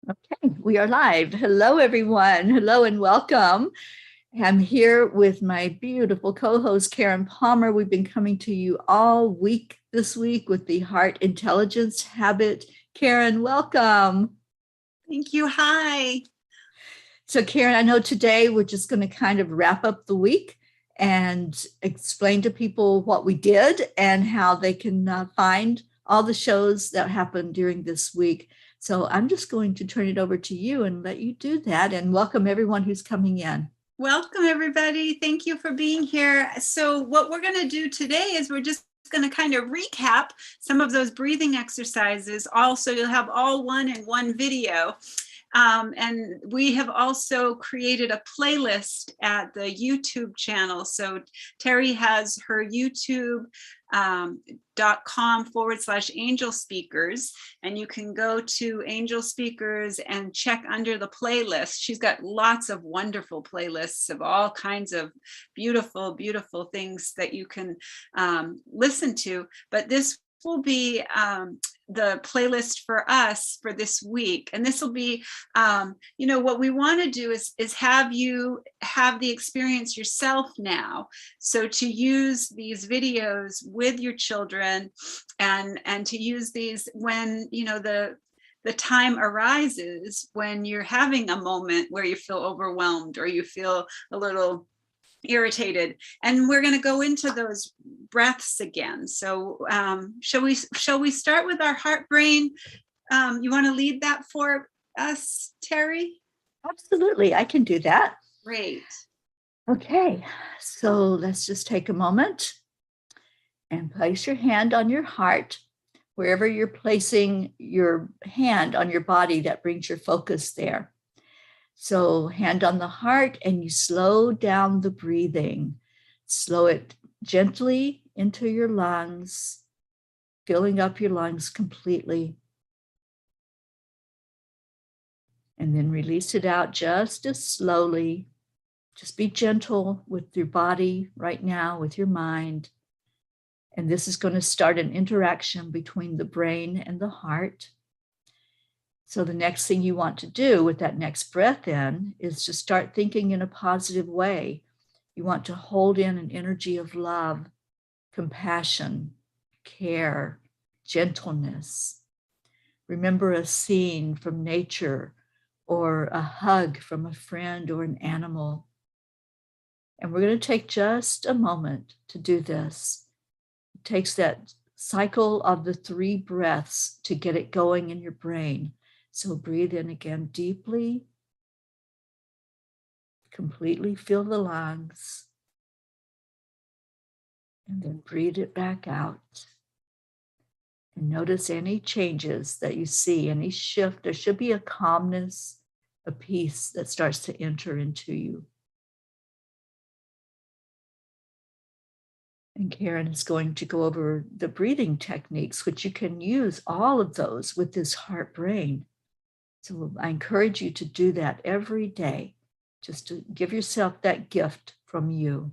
Okay, we are live. Hello, everyone. Hello and welcome. I'm here with my beautiful co-host, Karen Palmer. We've been coming to you all week this week with the Heart Intelligence Habit. Karen, welcome. Thank you. Hi. So, Karen, I know today we're just going to kind of wrap up the week and explain to people what we did and how they can find all the shows that happened during this week. So I'm just going to turn it over to you and let you do that and welcome everyone who's coming in. Welcome, everybody. Thank you for being here. So what we're going to do today is we're just going to kind of recap some of those breathing exercises. Also, you'll have all one in one video. And we have also created a playlist at the YouTube channel. So Teri has her youtube.com/angel speakers, and you can go to Angel Speakers and check under the playlist. She's got lots of wonderful playlists of all kinds of beautiful, beautiful things that you can listen to. But this will be the playlist for us for this week, and this will be what we want to do is have you have the experience yourself now, so to use these videos with your children and to use these when the time arises when you're having a moment where you feel overwhelmed or you feel a little irritated, and we're going to go into those breaths again. So shall we start with our heart brain? You want to lead that for us, Teri? Absolutely, I can do that. Great. Okay, so let's just take a moment and place your hand on your heart. Wherever you're placing your hand on your body, that brings your focus there. So hand on the heart, and you slow down the breathing. Slow it gently into your lungs, filling up your lungs completely. And then release it out just as slowly. Just be gentle with your body right now, with your mind. And this is going to start an interaction between the brain and the heart. So the next thing you want to do with that next breath in is to start thinking in a positive way. You want to hold in an energy of love, compassion, care, gentleness. Remember a scene from nature or a hug from a friend or an animal. And we're going to take just a moment to do this. It takes that cycle of the 3 breaths to get it going in your brain. So breathe in again deeply, completely fill the lungs, and then breathe it back out. And notice any changes that you see, any shift. There should be a calmness, a peace that starts to enter into you. And Karen is going to go over the breathing techniques, which you can use all of those with this heart brain. So I encourage you to do that every day, just to give yourself that gift from you.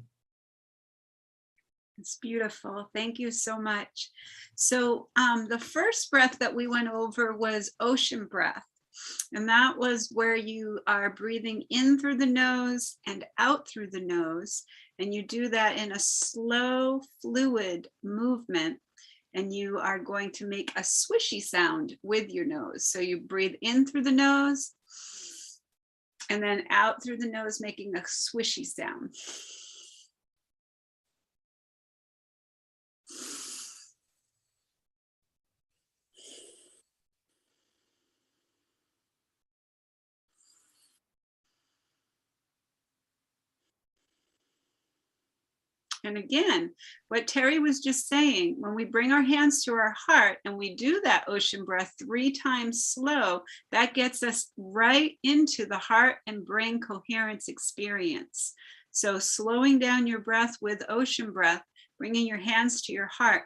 It's beautiful. Thank you so much. So the first breath that we went over was ocean breath. And that was where you are breathing in through the nose and out through the nose. And you do that in a slow, fluid movement. And you are going to make a swishy sound with your nose. So you breathe in through the nose and then out through the nose, making a swishy sound. And again, what Teri was just saying, when we bring our hands to our heart and we do that ocean breath 3 times slow, that gets us right into the heart and brain coherence experience. So slowing down your breath with ocean breath, bringing your hands to your heart.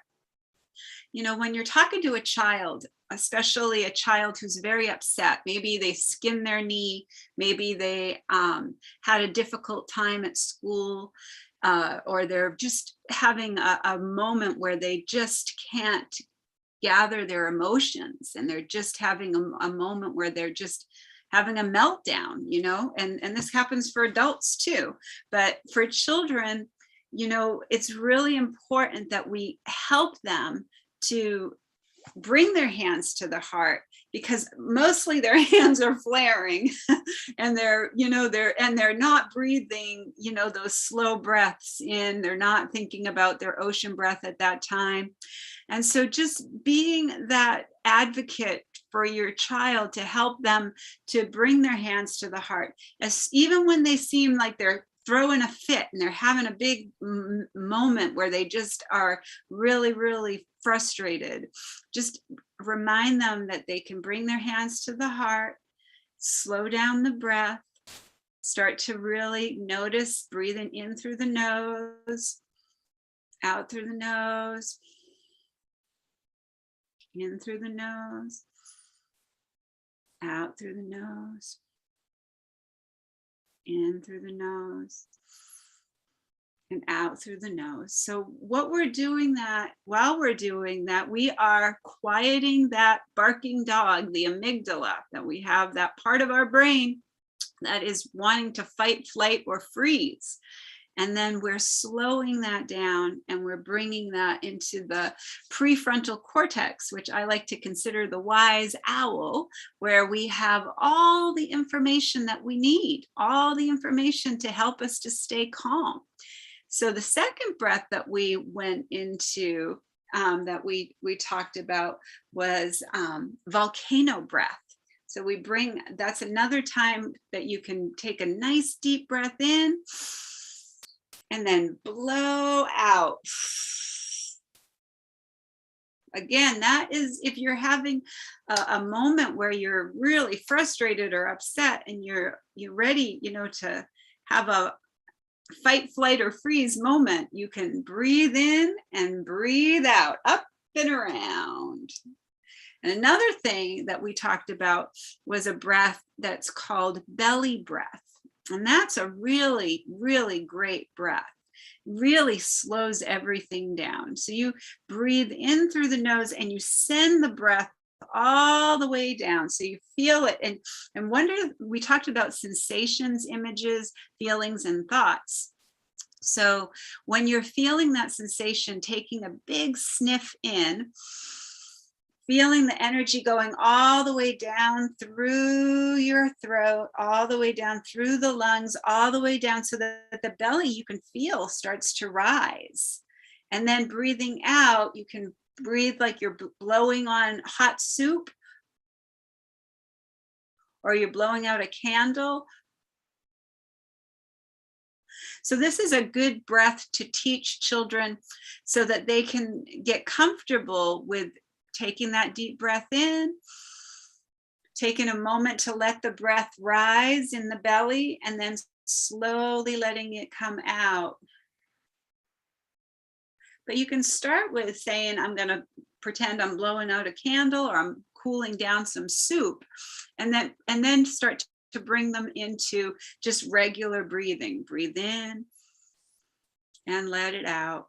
When you're talking to a child, especially a child who's very upset, maybe they skinned their knee, maybe they had a difficult time at school, or they're just having a moment where they just can't gather their emotions, and they're just having a moment where they're just having a meltdown, you know, and this happens for adults too. But for children, you know, it's really important that we help them to bring their hands to the heart, because mostly their hands are flaring and they're, you know, they're not breathing, you know, those slow breaths in, they're not thinking about their ocean breath at that time. And so just being that advocate for your child to help them to bring their hands to the heart, as even when they seem like they're throwing a fit and they're having a big moment where they just are really, really frustrated, just remind them that they can bring their hands to the heart, slow down the breath, start to really notice breathing in through the nose, out through the nose, in through the nose, out through the nose, in through the nose, and out through the nose. So what we're doing that, while we're doing that, we are quieting that barking dog, the amygdala, that we have, that part of our brain that is wanting to fight, flight, or freeze. And then we're slowing that down and we're bringing that into the prefrontal cortex, which I like to consider the wise owl, where we have all the information that we need, all the information to help us to stay calm. So the second breath that we went into, that we talked about, was volcano breath. So we bring, that's another time that you can take a nice deep breath in and then blow out. Again, that is if you're having a moment where you're really frustrated or upset and you're ready, you know, to have a fight, flight, or freeze moment, you can breathe in and breathe out, up and around. And another thing that we talked about was a breath that's called belly breath. And that's a really, really great breath. Really slows everything down. So you breathe in through the nose and you send the breath all the way down. So you feel it. And wonder, we talked about sensations, images, feelings, and thoughts. So when you're feeling that sensation, taking a big sniff in, feeling the energy going all the way down through your throat, all the way down through the lungs, all the way down so that the belly, you can feel, starts to rise. And then breathing out, you can breathe like you're blowing on hot soup, or you're blowing out a candle. So this is a good breath to teach children so that they can get comfortable with taking that deep breath in, taking a moment to let the breath rise in the belly, and then slowly letting it come out. But you can start with saying, I'm going to pretend I'm blowing out a candle, or I'm cooling down some soup, and then start to bring them into just regular breathing. Breathe in and let it out.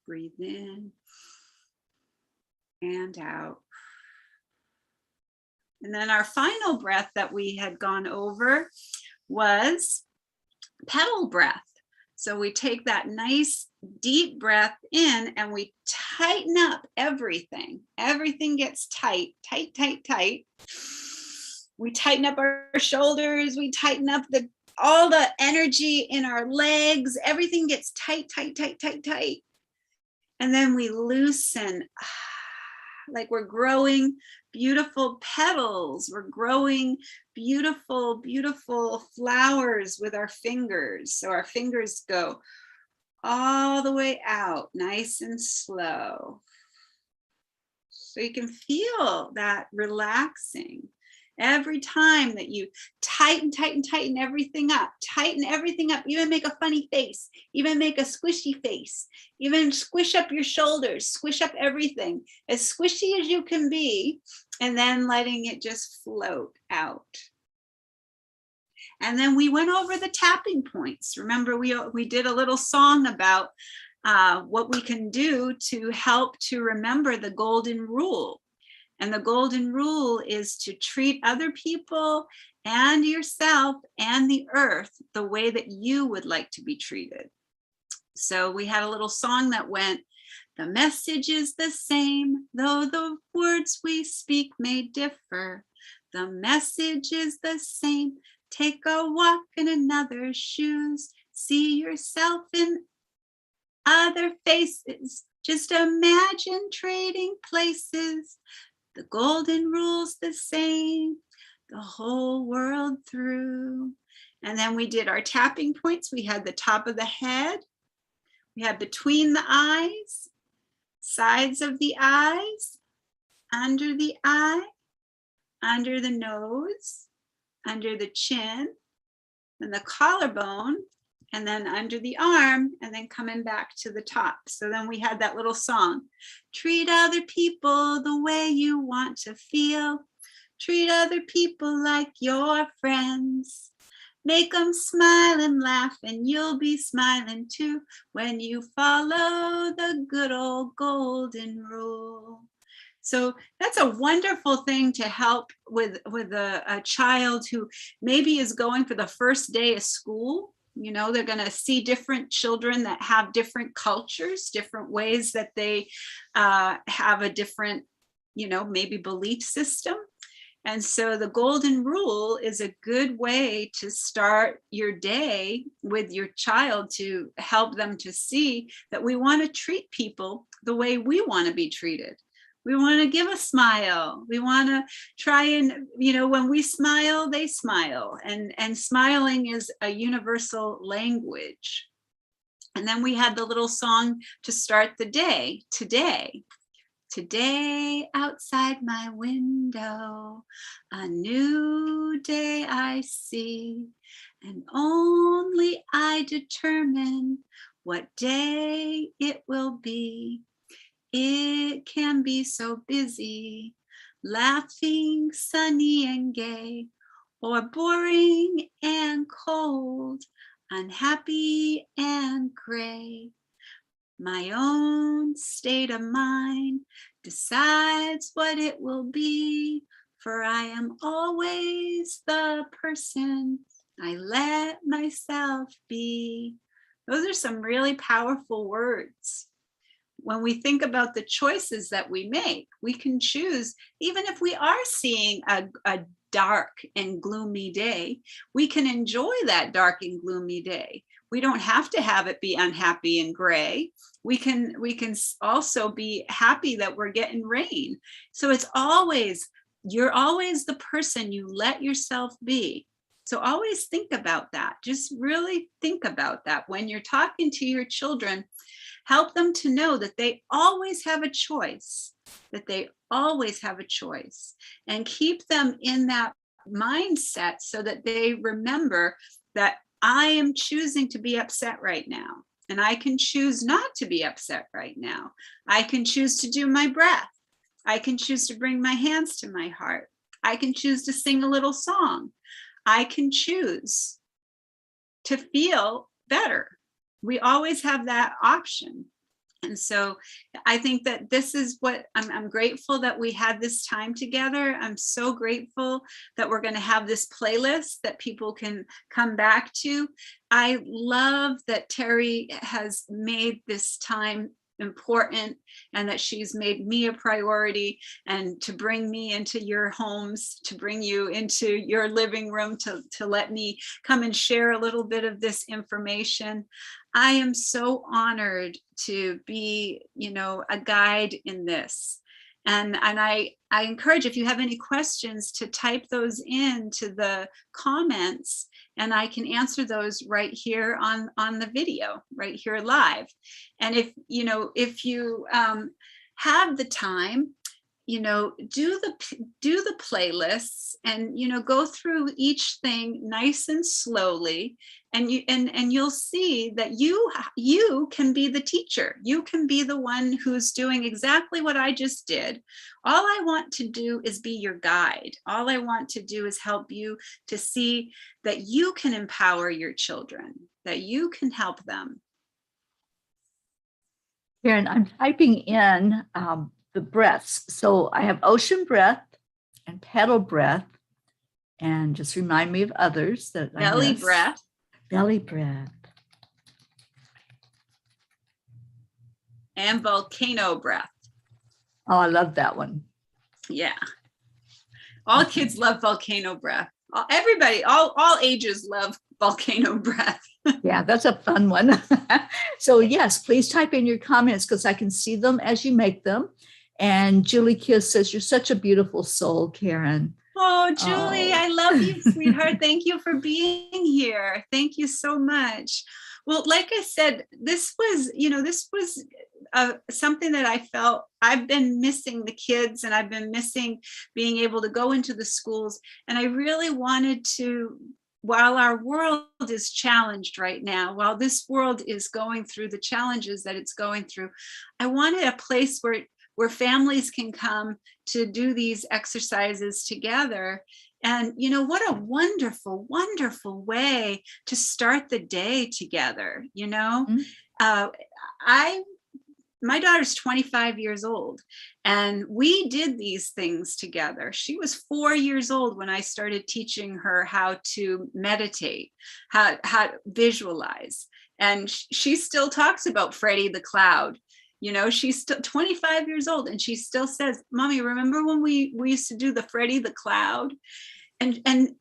Breathe in and out. And then our final breath that we had gone over was petal breath. So we take that nice deep breath in and we tighten up everything. Everything gets tight, tight, tight, tight. We tighten up our shoulders. We tighten up all the energy in our legs. Everything gets tight, tight, tight, tight, tight. And then we loosen, like we're growing beautiful petals. We're growing beautiful, beautiful flowers with our fingers. So our fingers go all the way out, nice and slow. So you can feel that relaxing. Every time that you tighten, tighten, tighten everything up, even make a funny face, even make a squishy face, even squish up your shoulders, squish up everything, as squishy as you can be, and then letting it just float out. And then we went over the tapping points. Remember, we did a little song about what we can do to help to remember the golden rule. And the golden rule is to treat other people and yourself and the earth the way that you would like to be treated. So we had a little song that went, the message is the same, though the words we speak may differ. The message is the same. Take a walk in another's shoes. See yourself in other faces. Just imagine trading places. The golden rule's the same the whole world through. And then we did our tapping points. We had the top of the head. We had between the eyes, sides of the eyes, under the eye, under the nose, under the chin, and the collarbone, and then under the arm, and then coming back to the top. So then we had that little song. Treat other people the way you want to feel. Treat other people like your friends. Make them smile and laugh, and you'll be smiling too when you follow the good old golden rule. So that's a wonderful thing to help with a child who maybe is going for the first day of school. You know, they're going to see different children that have different cultures, different ways that they have a different, you know, maybe belief system. And so the golden rule is a good way to start your day with your child, to help them to see that we want to treat people the way we want to be treated. We want to give a smile. We want to try and, you know, when we smile, they smile. And smiling is a universal language. And then we had the little song to start the day. Today outside my window, a new day I see, and only I determine what day it will be. It can be so busy, laughing, sunny and gay, or boring and cold, unhappy and gray. My own state of mind decides what it will be, for I am always the person I let myself be. Those are some really powerful words. When we think about the choices that we make, we can choose, even if we are seeing a dark and gloomy day, we can enjoy that dark and gloomy day. We don't have to have it be unhappy and gray. We can also be happy that we're getting rain. So it's always, you're always the person you let yourself be. So always think about that. Just really think about that when you're talking to your children. Help them to know that they always have a choice, and keep them in that mindset so that they remember that I am choosing to be upset right now, and I can choose not to be upset right now. I can choose to do my breath. I can choose to bring my hands to my heart. I can choose to sing a little song. I can choose to feel better. We always have that option. And so I think that this is what I'm grateful that we had this time together. I'm so grateful that we're going to have this playlist that people can come back to. I love that Teri has made this time important, and that she's made me a priority, and to bring me into your homes, to bring you into your living room, to let me come and share a little bit of this information. I am so honored to be, you know, a guide in this. And I encourage, if you have any questions, to type those into the comments, and I can answer those right here on the video, right here live. And if you have the time, you know, do the playlists, and, you know, go through each thing nice and slowly, and you'll see that you can be the teacher. You can be the one who's doing exactly what I just did. All I want to do is be your guide. All I want to do is help you to see that you can empower your children, that you can help them. Karen, I'm typing in the breaths. So I have ocean breath and petal breath. And just remind me of others that I Belly missed. breath. Belly breath. And volcano breath. Oh, I love that one. Yeah. All kids love volcano breath. Everybody, all ages love volcano breath. Yeah, that's a fun one. So yes, please type in your comments because I can see them as you make them. And Julie Kiss says, you're such a beautiful soul, Karen. Oh, Julie, I love you, sweetheart. Thank you for being here. Thank you so much. Well, like I said, this was something that I felt I've been missing the kids, and I've been missing being able to go into the schools. And I really wanted to, while our world is challenged right now, while this world is going through the challenges that it's going through, I wanted a place where families can come to do these exercises together. And what a wonderful, wonderful way to start the day together. My daughter's 25 years old, and we did these things together. She was 4 years old when I started teaching her how to meditate, how to visualize. And she still talks about Freddie the Cloud. She's still 25 years old, and she still says, Mommy, remember when we used to do the Freddie the Cloud? And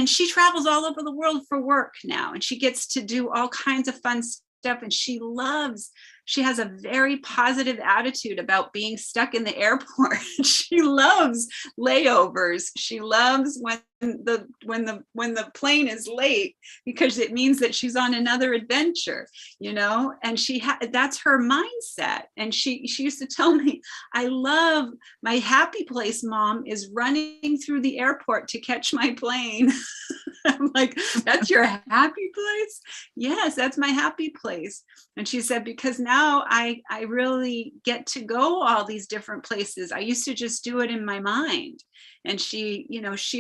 she travels all over the world for work now, and she gets to do all kinds of fun stuff. And she has a very positive attitude about being stuck in the airport. She loves layovers. She loves when the plane is late, because it means that she's on another adventure, and that's her mindset. And she used to tell me, I love my happy place, Mom, is running through the airport to catch my plane. I'm like, that's your happy place? Yes, that's my happy place. And she said, because now I really get to go all these different places. I used to just do it in my mind. And she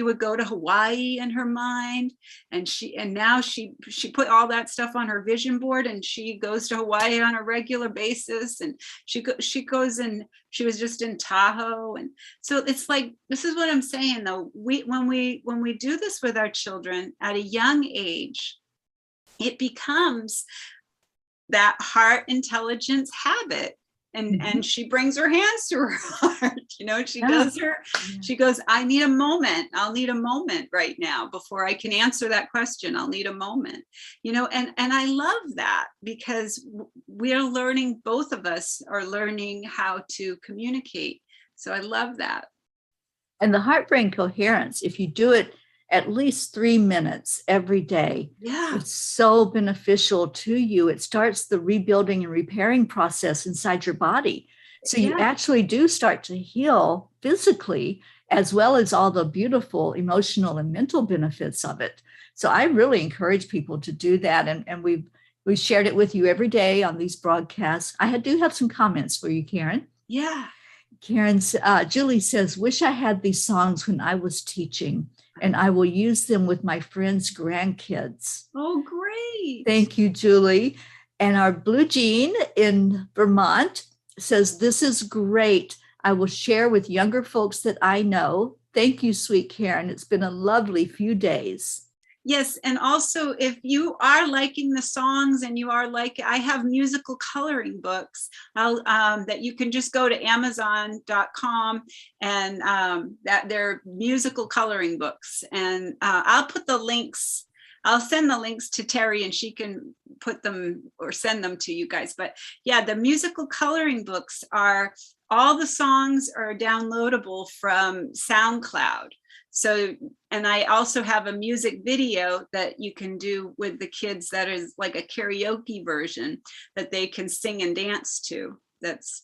would go to Hawaii in her mind. And now she put all that stuff on her vision board, and she goes to Hawaii on a regular basis. And she goes, and she was just in Tahoe. And so it's like, this is what I'm saying though. When we do this with our children at a young age, it becomes that heart intelligence habit. And she brings her hands to her heart. She goes, I need a moment. I'll need a moment right now before I can answer that question. I'll need a moment, and I love that, because we're learning, both of us are learning how to communicate. So I love that. And the heart brain coherence, if you do it at least 3 minutes every day, it's so beneficial to you. It starts the rebuilding and repairing process inside your body. So you actually do start to heal physically, as well as all the beautiful emotional and mental benefits of it. So I really encourage people to do that. And we've shared it with you every day on these broadcasts. I do have some comments for you, Karen. Yeah. Julie says, wish I had these songs when I was teaching, and I will use them with my friends' grandkids. Oh, great. Thank you, Julie. And our Blue Jean in Vermont says, this is great. I will share with younger folks that I know. Thank you, sweet Karen. It's been a lovely few days. Yes. And also, if you are liking the songs and I have musical coloring books that you can just go to Amazon.com, and that they're musical coloring books. And I'll put the links. I'll send the links to Teri, and she can put them or send them to you guys. But yeah, the musical coloring books all the songs are downloadable from SoundCloud. So, and I also have a music video that you can do with the kids that is like a karaoke version that they can sing and dance to. That's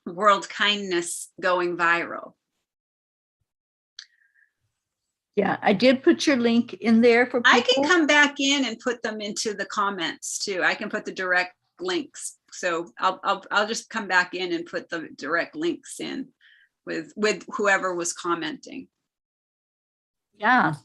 World Kindness going viral. Yeah, I did put your link in there for people. I can come back in and put them into the comments too. I can put the direct links. So I'll just come back in and put the direct links in with whoever was commenting. Yeah,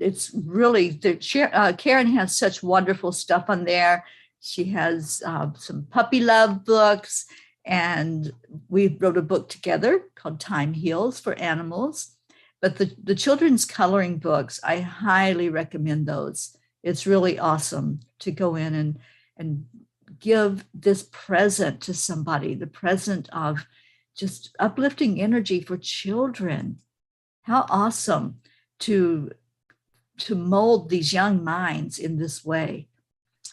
it's really, Karen has such wonderful stuff on there. She has some puppy love books, and we wrote a book together called Time Heals for Animals. But the children's coloring books, I highly recommend those. It's really awesome to go in and give this present to somebody, the present of just uplifting energy for children. How awesome to mold these young minds in this way.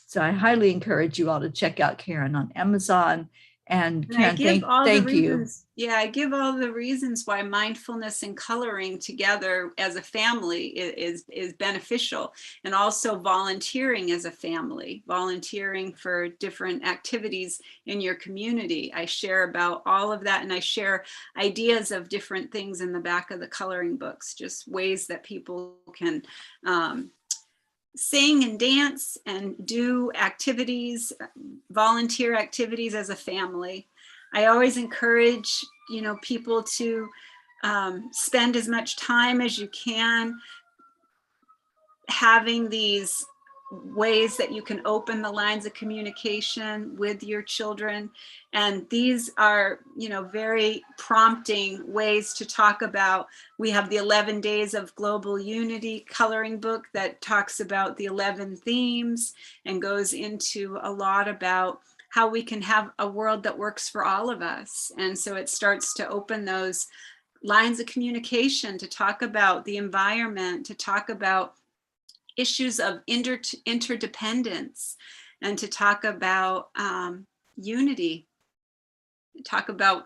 So I highly encourage you all to check out Karen on Amazon. And Karen, thank you. Yeah, I give all the reasons why mindfulness and coloring together as a family is beneficial, and also volunteering as a family, volunteering for different activities in your community. I share about all of that, and I share ideas of different things in the back of the coloring books, just ways that people can sing and dance and do activities, volunteer activities as a family. I always encourage, people to spend as much time as you can having these ways that you can open the lines of communication with your children. And these are, very prompting ways to talk about. We have the 11 Days of Global Unity coloring book that talks about the 11 themes and goes into a lot about how we can have a world that works for all of us. And so it starts to open those lines of communication to talk about the environment, to talk about issues of interdependence, and to talk about unity, talk about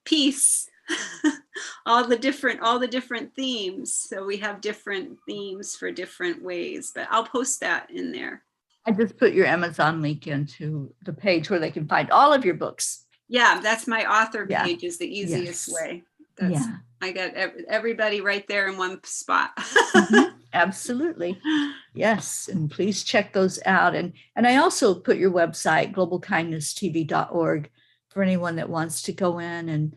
peace, all the different themes. So we have different themes for different ways, but I'll post that in there. I just put your Amazon link into the page where they can find all of your books. Yeah, that's my author page is the easiest way. I got everybody right there in one spot. Absolutely. Yes. And please check those out. And I also put your website, globalkindnesstv.org, for anyone that wants to go in and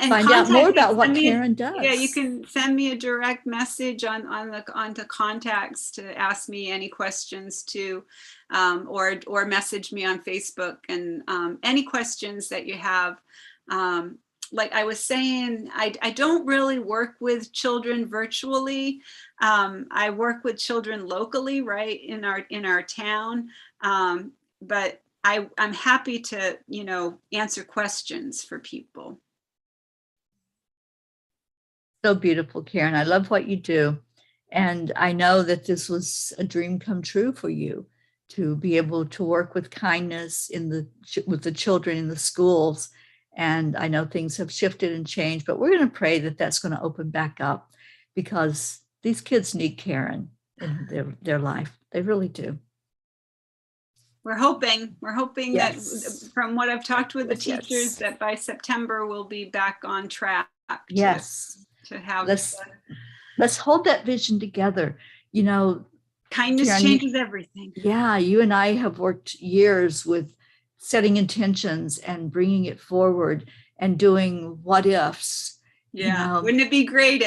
find out more about what Karen does. Yeah, you can send me a direct message onto contacts to ask me any questions too, or message me on Facebook, and any questions that you have. Like I was saying, I don't really work with children virtually. I work with children locally, right, in our town. But I'm happy to, answer questions for people. So beautiful, Karen. I love what you do. And I know that this was a dream come true for you, to be able to work with kindness with the children in the schools. And I know things have shifted and changed, but we're going to pray that that's going to open back up, because these kids need Karen in their life. They really do. We're hoping that from what I've talked with the teachers, that by September we'll be back on track. To have let's hold that vision together. Kindness Karen, changes everything. Yeah, you and I have worked years with setting intentions and bringing it forward and doing what ifs. Yeah. Wouldn't it be great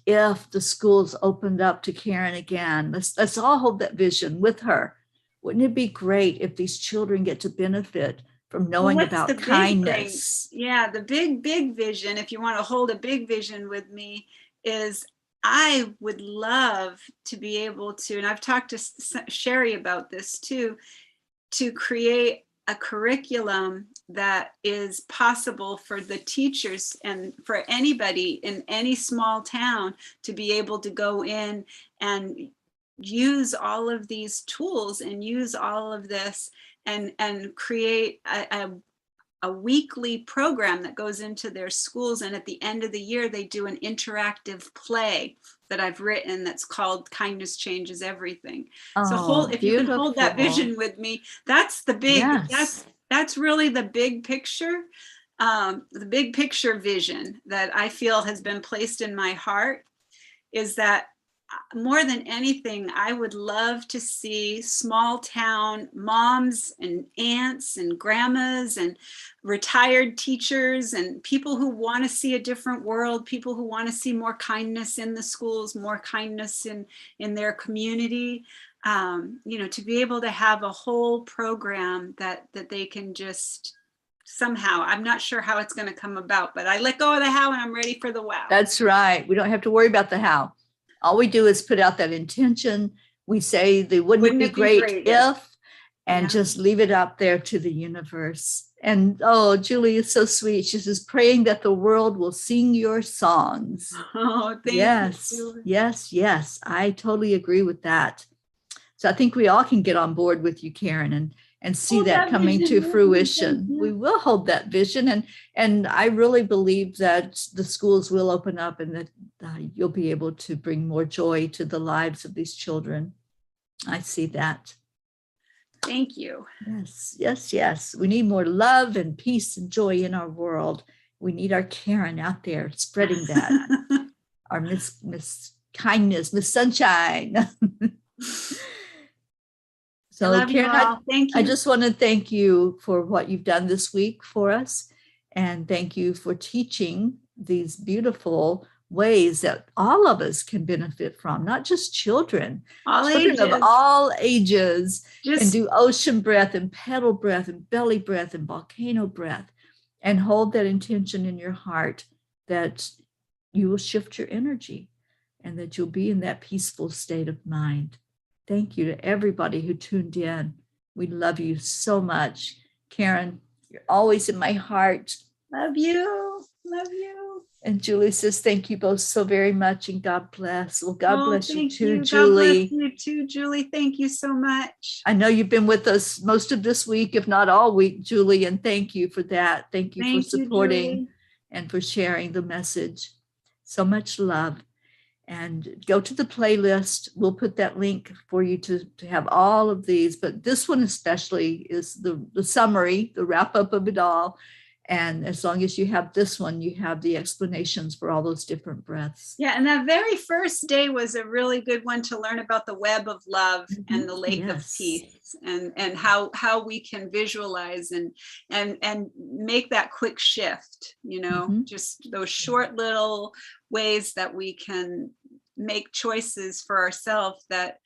if the schools opened up to Karen again? Let's all hold that vision with her. Wouldn't it be great if these children get to benefit from knowing about kindness? Yeah, the big vision, if you want to hold a big vision with me, is I would love to be able to, and I've talked to Sherry about this too, to create a curriculum that is possible for the teachers and for anybody in any small town to be able to go in and use all of these tools and use all of this and create a weekly program that goes into their schools. And at the end of the year, they do an interactive play that I've written that's called Kindness Changes Everything. So if you can hold that vision with me, that's the big, that's really the big picture vision that I feel has been placed in my heart, is that more than anything, I would love to see small town moms and aunts and grandmas and retired teachers and people who want to see a different world, people who want to see more kindness in the schools, more kindness in their community. To be able to have a whole program that they can just somehow, I'm not sure how it's going to come about, but I let go of the how and I'm ready for the wow. That's right. We don't have to worry about the how. All we do is put out that intention. We say wouldn't it be great if, and just leave it out there to the universe. And Julie is so sweet. She says, praying that the world will sing your songs. Oh, thank you. Yes. I totally agree with that. So I think we all can get on board with you, Karen, and see that coming to fruition. We will hold that vision. And I really believe that the schools will open up and that you'll be able to bring more joy to the lives of these children. I see that. Thank you. Yes. We need more love and peace and joy in our world. We need our Karen out there spreading that. Our Miss Kindness, Miss Sunshine. So Karen, thank you. I just want to thank you for what you've done this week for us. And thank you for teaching these beautiful ways that all of us can benefit from, not just children. Children of all ages can do ocean breath and petal breath and belly breath and volcano breath, and hold that intention in your heart that you will shift your energy and that you'll be in that peaceful state of mind. Thank you to everybody who tuned in. We love you so much. Karen, you're always in my heart. Love you. And Julie says, thank you both so very much, and God bless. Well, God bless you too, Julie. God bless you too, Julie. Thank you so much. I know you've been with us most of this week, if not all week, Julie, and thank you for that. Thank you for supporting and for sharing the message. So much love. And go to the playlist. We'll put that link for you to have all of these, but this one especially is the summary, the wrap up of it all. And as long as you have this one, you have the explanations for all those different breaths. Yeah, and that very first day was a really good one to learn about the web of love and the lake of peace, and how we can visualize and make that quick shift, just those short little ways that we can make choices for ourselves, that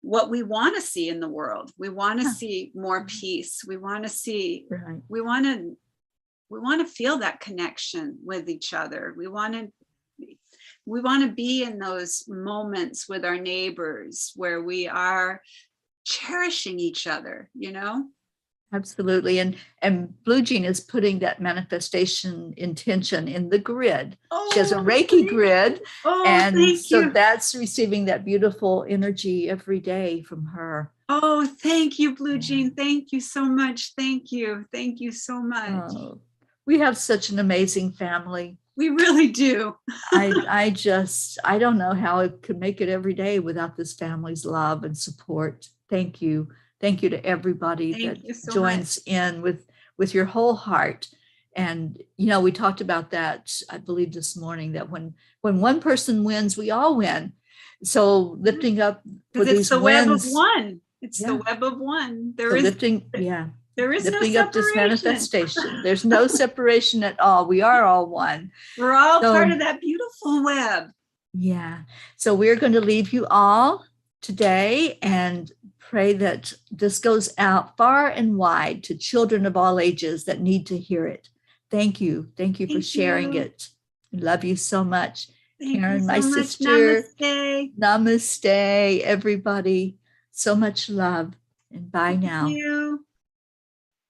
what we want to see in the world. We want to see more peace. We want to see, we want to feel that connection with each other. We want to be in those moments with our neighbors where we are cherishing each other, Absolutely. And Blue Jean is putting that manifestation intention in the grid. She has a Reiki grid. And so that's receiving that beautiful energy every day from her. Oh, thank you, Blue Jean. Thank you so much. Thank you. Thank you so much. We have such an amazing family. We really do. I don't know how I could make it every day without this family's love and support. Thank you. Thank you to everybody that joins in with your whole heart. And, we talked about that, I believe this morning, that when one person wins, we all win. So lifting up for these wins. Web of one. It's the web of one. There is lifting no up this manifestation. There's no separation at all. We are all one. We're all part of that beautiful web. Yeah. So we're going to leave you all today and pray that this goes out far and wide to children of all ages that need to hear it. Thank you. Thank you for sharing it. I love you so much. Karen, my sister. Namaste. Namaste, everybody. So much love. And bye now.